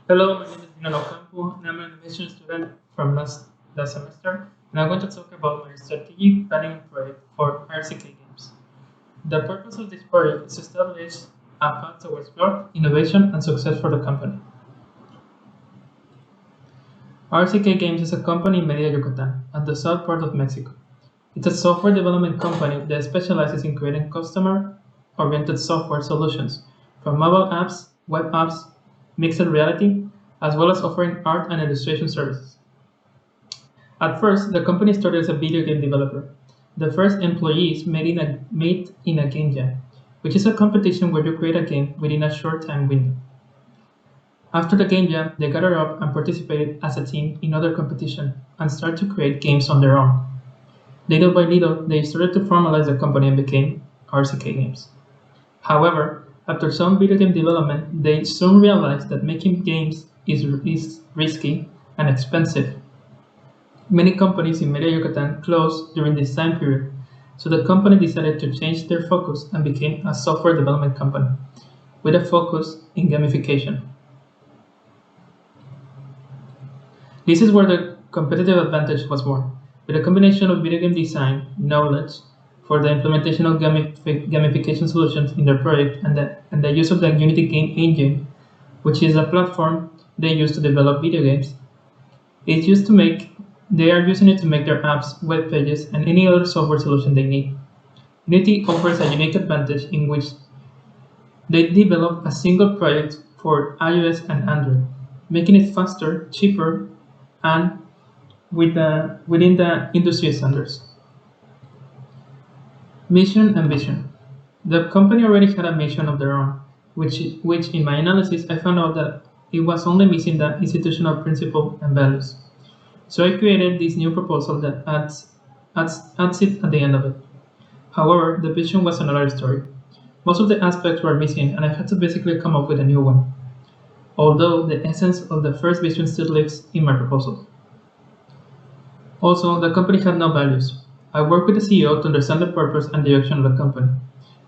Hello, my name is Ocampo, and I'm an animation student from last semester, and I'm going to talk about my strategic planning project for RCK games. The purpose of this project is to establish a path towards growth, innovation, and success for the company. RCK Games is a company in Mérida, Yucatan, at the south part of Mexico. It's a software development company that specializes in creating customer-oriented software solutions, from mobile apps, web apps, mixed reality, as well as offering art and illustration services. At first, the company started as a video game developer. The first employees made in a game jam, which is a competition where you create a game within a short time window. After the game jam, they gathered up and participated as a team in other competition and started to create games on their own. Little by little, they started to formalize the company and became RCK Games. However, after some video game development, they soon realized that making games is risky and expensive. Many companies in Mérida, Yucatan closed during this time period, so the company decided to change their focus and became a software development company with a focus in gamification. This is where the competitive advantage was born. With a combination of video game design knowledge for the implementation of gamification solutions in their project and the use of the Unity game engine, which is a platform they use to develop video games, they are using it to make their apps, web pages, and any other software solution they need. Unity offers a unique advantage in which they develop a single project for iOS and Android, making it faster, cheaper, and within the industry standards. Mission and vision. The company already had a mission of their own, which in my analysis I found out that it was only missing the institutional principle and values. So I created this new proposal that adds it at the end of it. However, the vision was another story. Most of the aspects were missing, and I had to basically come up with a new one. Although the essence of the first vision still lives in my proposal. Also, the company had no values. I worked with the CEO to understand the purpose and direction of the company,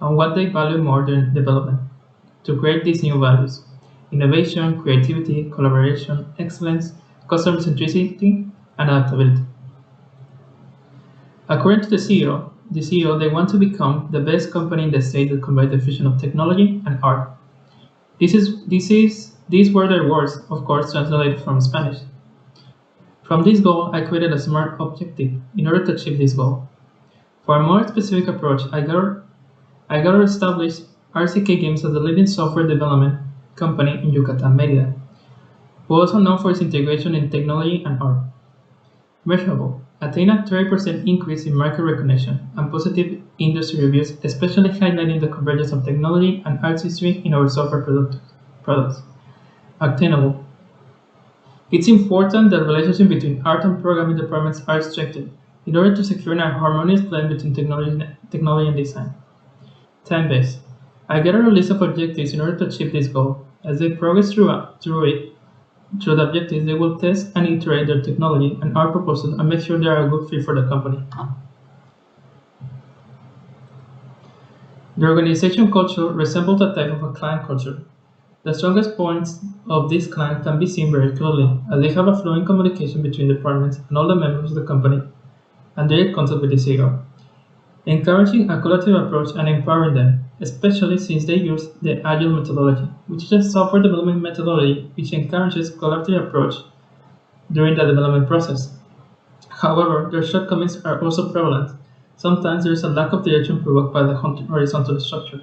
and what they value more than development, to create these new values: innovation, creativity, collaboration, excellence, customer centricity, and adaptability. According to the CEO, they want to become the best company in the state that combines the fusion of technology and art. These were their words, of course, translated from Spanish. From this goal, I created a SMART objective in order to achieve this goal. For a more specific approach, I got to establish RCK Games as the leading software development company in Yucatan, Mérida, who also known for its integration in technology and art. Measurable. Attain a 30% increase in market recognition and positive industry reviews, especially highlighting the convergence of technology and artistry in our software products. Attainable. It's important that the relationship between art and programming departments are strengthened in order to secure a harmonious blend between technology and design. Time-based. I gathered a list of objectives in order to achieve this goal. As they progress through the objectives, they will test and iterate their technology and art proposals and make sure they are a good fit for the company. The organization culture resembles a type of a client culture. The strongest points of this client can be seen very clearly, as they have a flowing communication between departments and all the members of the company, and direct contact with the CEO, encouraging a collaborative approach and empowering them, especially since they use the Agile methodology, which is a software development methodology which encourages collaborative approach during the development process. However, their shortcomings are also prevalent. Sometimes there is a lack of direction provoked by the horizontal structure.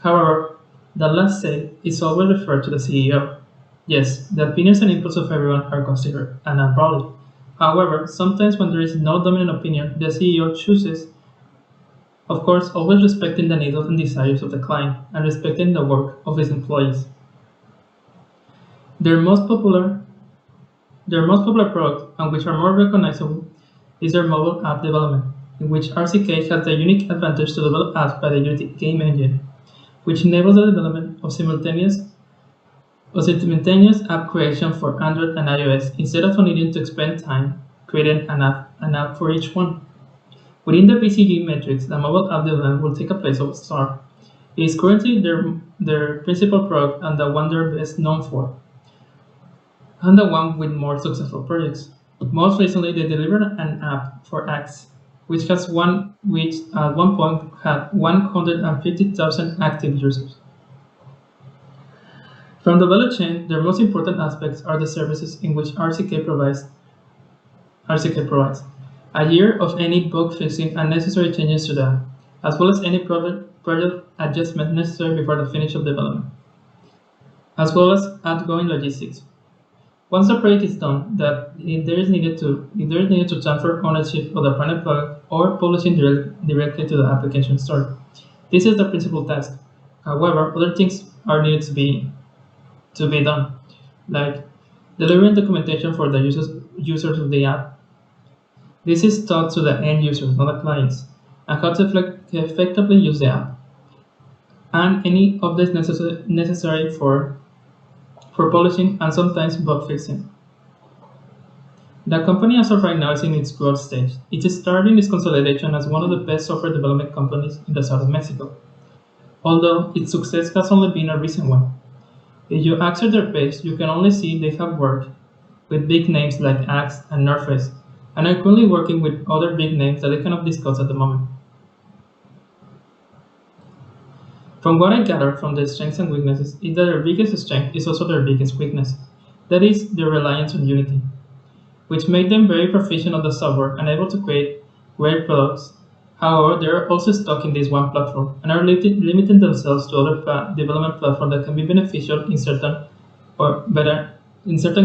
However, the last say is always referred to the CEO. Yes, the opinions and inputs of everyone are considered and are valid. However, sometimes when there is no dominant opinion, the CEO chooses, of course, always respecting the needs and desires of the client and respecting the work of his employees. Their most popular product, and which are more recognizable, is their mobile app development, in which RCK has the unique advantage to develop apps by the Unity game engine, which enables the development of simultaneous app creation for Android and iOS instead of needing to spend time creating an app for each one. Within the BCG metrics, the mobile app development will take a place of star. It is currently their principal product and the one they're best known for. and the one with more successful projects. Most recently, they delivered an app for Axe, which at one point had 150,000 active users. From the value chain, the most important aspects are the services in which RCK provides a year of any bug fixing and necessary changes to the app, as well as any project adjustment necessary before the finish of development, as well as ongoing logistics. Once the project is done, that if there is needed to transfer ownership of the final product or publishing directly to the application store. This is the principal task. However, other things are needed to be done, like delivering documentation for the users of the app. This is taught to the end users, not the clients, and how to effectively use the app, and any updates necessary for polishing and sometimes bug fixing. The company as of right now is in its growth stage. It is starting its consolidation as one of the best software development companies in the south of Mexico, although its success has only been a recent one. If you access their page, you can only see they have worked with big names like Axe and North Face, and are currently working with other big names that I cannot discuss at the moment. From what I gather from their strengths and weaknesses is that their biggest strength is also their biggest weakness. That is their reliance on Unity, which made them very proficient on the software and able to create great products. However, they are also stuck in this one platform and are limiting themselves to other development platforms that can be beneficial in certain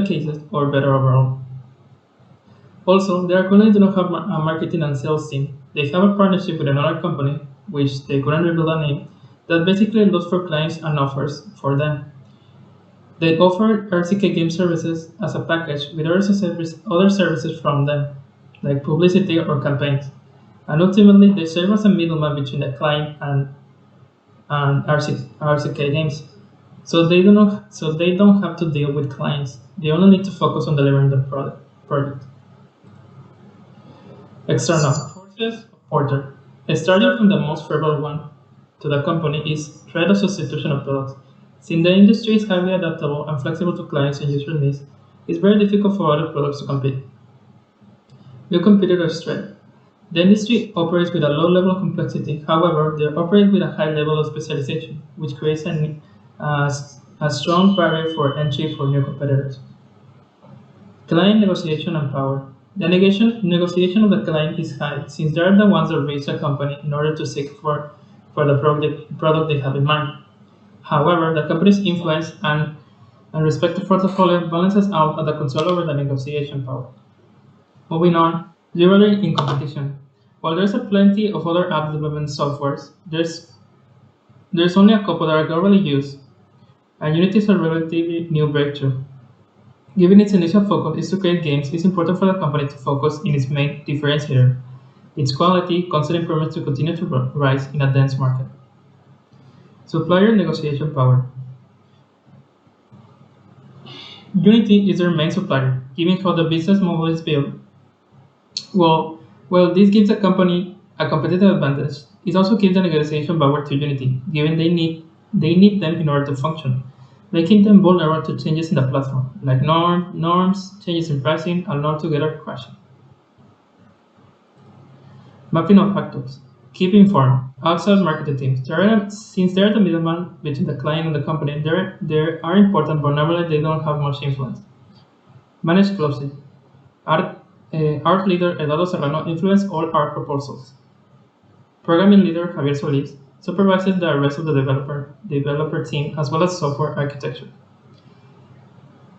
cases or better overall. Also, they currently do not have a marketing and sales team. They have a partnership with another company, which they couldn't reveal a name, that basically looks for clients and offers for them. They offer RCK game services as a package with other services from them, like publicity or campaigns. And ultimately, they serve as a middleman between the client and RCK games. So they don't have to deal with clients. They only need to focus on delivering the project. External forces of order. Starting from the most favorable one to the company is threat of substitution of products. Since the industry is highly adaptable and flexible to clients and user needs, it's very difficult for other products to compete. New competitors threat. The industry operates with a low level of complexity, however, they operate with a high level of specialization, which creates a strong barrier for entry for new competitors. Client negotiation and power. The negotiation of the client is high, since they are the ones that reach the company in order to seek for the product they have in mind. However, the company's influence and respective portfolio balances out at the control over the negotiation power. Moving on, rivalry in competition. While there's a plenty of other app development softwares, there's only a couple that are globally used, and Unity is a relatively new breakthrough. Given its initial focus is to create games, it's important for the company to focus in its main differentiator, its quality, constant improvements to continue to rise in a dense market. Supplier negotiation power. Unity is their main supplier, given how the business model is built. Well, this gives the company a competitive advantage. It also gives the negotiation power to Unity, given they need them in order to function, making them vulnerable to changes in the platform, like norms, changes in pricing, and altogether crashing. Mapping of factors. Keep informed. Outside marketing teams. Since they're the middleman between the client and the company, they are important, but normally they don't have much influence. Manage closely. Art, art leader Eduardo Serrano influences all art proposals. Programming leader Javier Solis supervises the rest of the developer team as well as software architecture.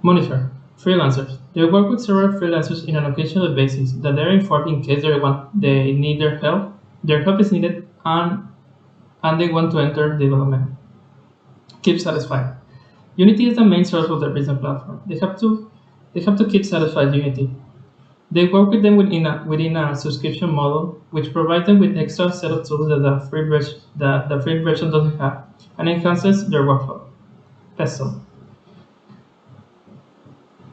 Monitor. Freelancers. They work with several freelancers in an occasional basis that they are informed in case they need their help. Their help is needed and they want to enter development. Keep satisfied. Unity is the main source of their business platform. They have to keep satisfied Unity. They work with them within a subscription model, which provides them with extra set of tools that the free version doesn't have, and enhances their workflow. Peso.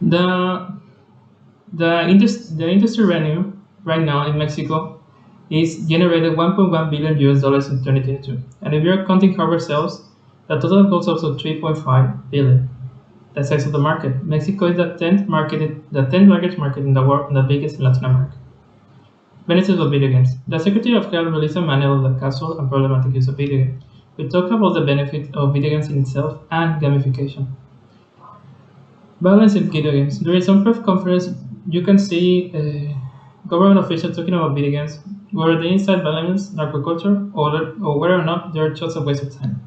The the industry revenue right now in Mexico is generated 1.1 billion US dollars in 2022, and if you're counting hardware sales, the total goes up to 3.5 billion. The size of the market. Mexico is the 10th largest market in the world and the biggest in Latin America. Benefits of video games. The Secretary of Health released a manual of the casual and problematic use of video games. We talk about the benefit of video games in itself and gamification. Balance in video games. During some press conference, you can see government officials talking about video games, whether they incite violence, agriculture, or whether or not they are just a waste of time.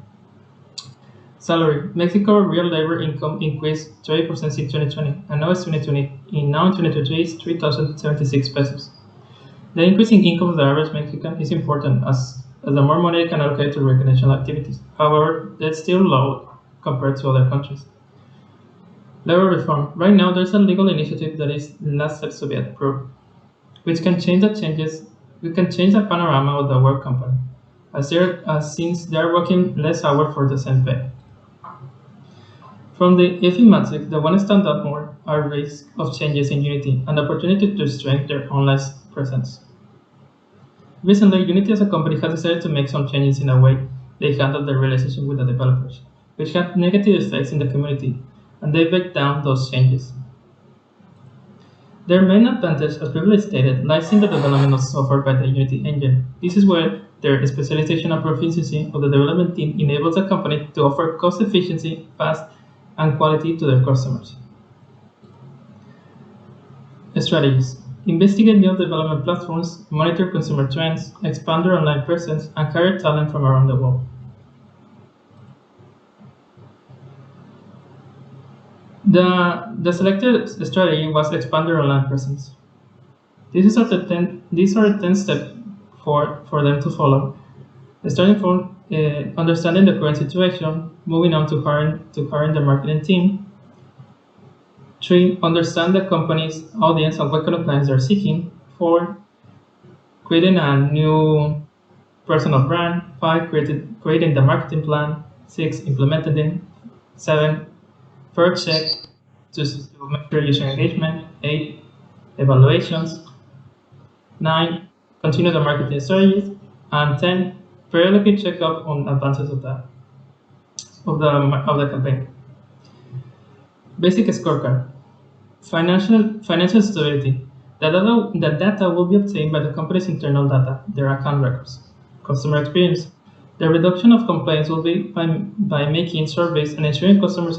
Salary. Mexico real labor income increased 30% in 2020, and now it's 2020. Now in 2023 it's 3,076 pesos. The increase in income of the average Mexican is important as the more money they can allocate to recreational activities. However, that's still low compared to other countries. Labor reform. Right now, there's a legal initiative that is last steps to be approved, which can change we can change the panorama of the work company, since they are working less hours for the same pay. From the EFI matrix, the one stand out more are risks of changes in Unity and the opportunity to strengthen their online presence. Recently, Unity as a company has decided to make some changes in the way they handle their relationship with the developers, which had negative effects in the community, and they break down those changes. Their main advantage, as previously stated, lies in the development of software by the Unity engine. This is where their specialization and proficiency of the development team enables the company to offer cost efficiency, fast, and quality to their customers. Strategies. Investigate new development platforms, monitor consumer trends, expand their online presence, and hire talent from around the world. The selected strategy was expand their online presence. These are the 10 steps for them to follow. Starting from understanding the current situation, moving on to hiring the marketing team. 3. Understand the company's audience and what kind of clients they're seeking. 4. Creating a new personal brand. 5. Creating the marketing plan. 6. Implementing it. 7. First check to measure user engagement. 8. Evaluations. 9. Continue the marketing strategies. And 10. Periodically check up on advances of the campaign. Basic scorecard. Financial stability. The data will be obtained by the company's internal data, their account records. Customer experience. The reduction of complaints will be by making surveys and ensuring customer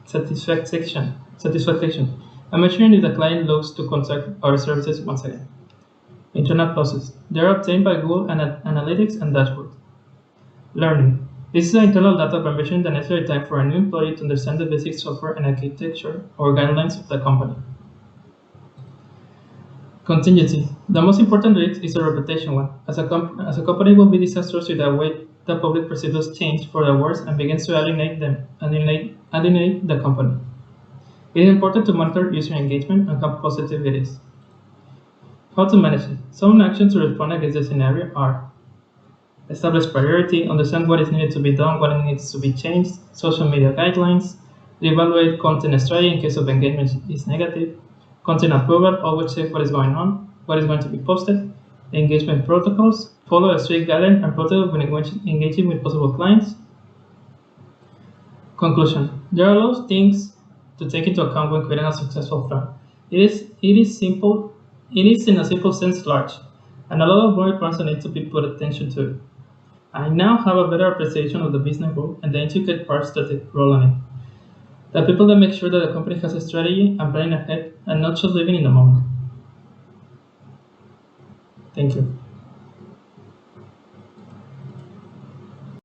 satisfaction, and measuring if the client looks to contact our services once again. Internal process. They are obtained by Google Analytics and dashboard. Learning. This is the internal data by measuring the necessary time for a new employee to understand the basic software and architecture or guidelines of the company. Contingency. The most important risk is a reputation one, as a company will be disastrous if the way the public perceives us change for the worse and begins to alienate the company. It is important to monitor user engagement and how positive it is. How to manage it. Some actions to respond against the scenario are: establish priority, understand what is needed to be done, what needs to be changed, social media guidelines, evaluate content strategy in case of engagement is negative, content approval, always check what is going on, what is going to be posted, engagement protocols, follow a strict guideline and protocol when engaging with possible clients. Conclusion. There are a lot of things to take into account when creating a successful plan. It is in a simple sense large, and a lot of more points need to be put attention to. I now have a better appreciation of the business role and the intricate parts that it roll in it. The people that make sure that the company has a strategy and planning ahead and not just living in the moment. Thank you.